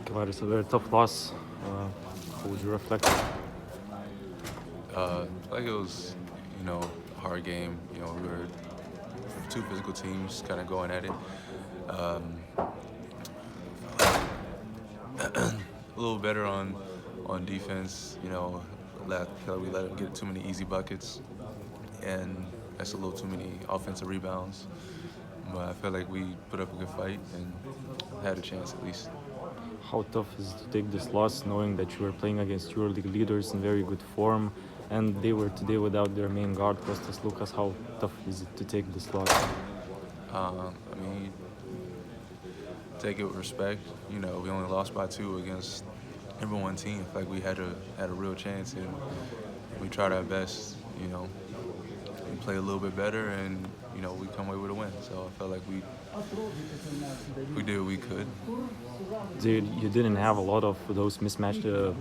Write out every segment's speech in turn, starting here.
Kevarriuso, a very tough loss. How would you reflect? Like it was, a hard game. We were two physical teams kind of going at it. Um, a little better on defense. Feel like we let them get too many easy buckets, and that's a little too many offensive rebounds. But I feel like we put up a good fight and had a chance at least. How tough is it to take this loss, knowing that you were playing against EuroLeague leaders in very good form, and they were today without their main guard, Kostas Lukas? How tough is it to take this loss? I mean, take it with respect. We only lost by 2 against number 1 team. I feel like we had a real chance, and we tried our best. We play a little bit better, and we come away with a win. So I felt like we did what we could. You didn't have a lot of those mismatches.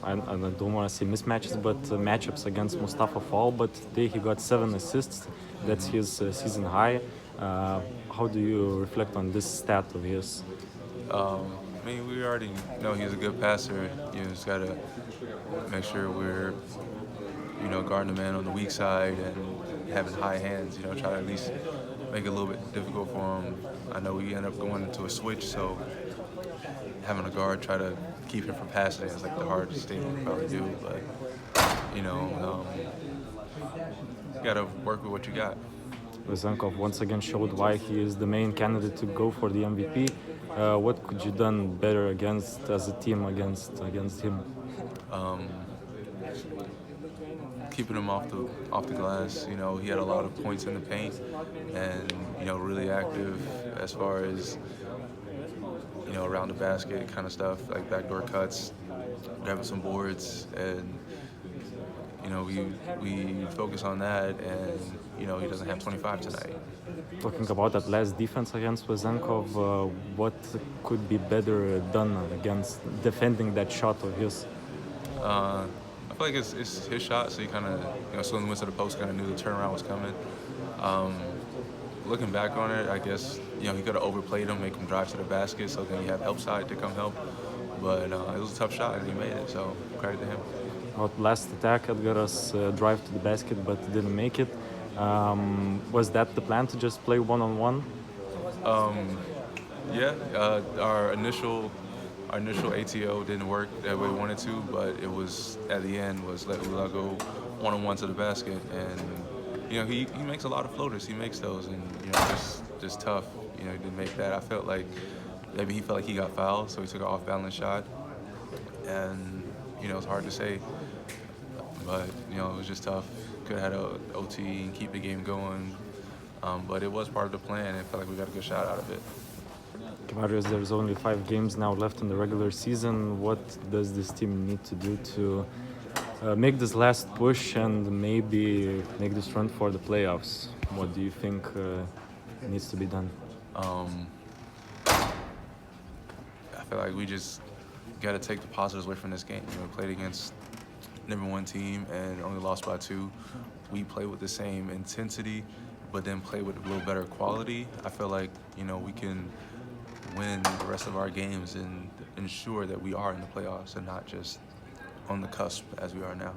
I don't want to say mismatches, but matchups against Mustafa Fall. But today he got 7 assists. That's his season high. How do you reflect on this stat of his? We already know he's a good passer. Just gotta make sure we're, guarding the man on the weak side and having high hands. Try to at least make it a little bit difficult for him. I know we end up going into a switch, so having a guard try to keep him from passing is like the hardest thing you probably do. But you gotta work with what you got. Vezenkov once again showed why he is the main candidate to go for the MVP. What could you done better as a team against him? Keeping him off the glass. He had a lot of points in the paint, and really active as far as around the basket kind of stuff, like backdoor cuts, grabbing some boards, and we focus on that, and he doesn't have 25 tonight. Talking about that last defense against Vezenkov, what could be better done against defending that shot of his? I feel like it's his shot, so he kind of, as soon as he went to the post, kind of knew the turnaround was coming. Looking back on it, I guess, he could have overplayed him, make him drive to the basket, so then you have help side to come help. But it was a tough shot, and he made it, so credit to him. About last attack, Edgar's drive to the basket, but didn't make it. Was that the plan, to just play one-on-one? Yeah, our initial ATO didn't work that way we wanted to, but it was at the end was let Ula go one-on-one to the basket, and he makes a lot of floaters. He makes those, and just tough. He didn't make that. I felt like maybe he felt like he got fouled, so he took an off-balance shot, and it's hard to say, but it was just tough. Could have had a OT and keep the game going, but it was part of the plan, and I felt like we got a good shot out of it. Kevarriuso, there's only 5 games now left in the regular season. What does this team need to do to make this last push and maybe make this run for the playoffs? What do you think needs to be done? I feel like we just got to take the positives away from this game. We played against number 1 team and only lost by 2. We play with the same intensity, but then play with a little better quality. I feel like, we can win the rest of our games and ensure that we are in the playoffs and not just on the cusp as we are now.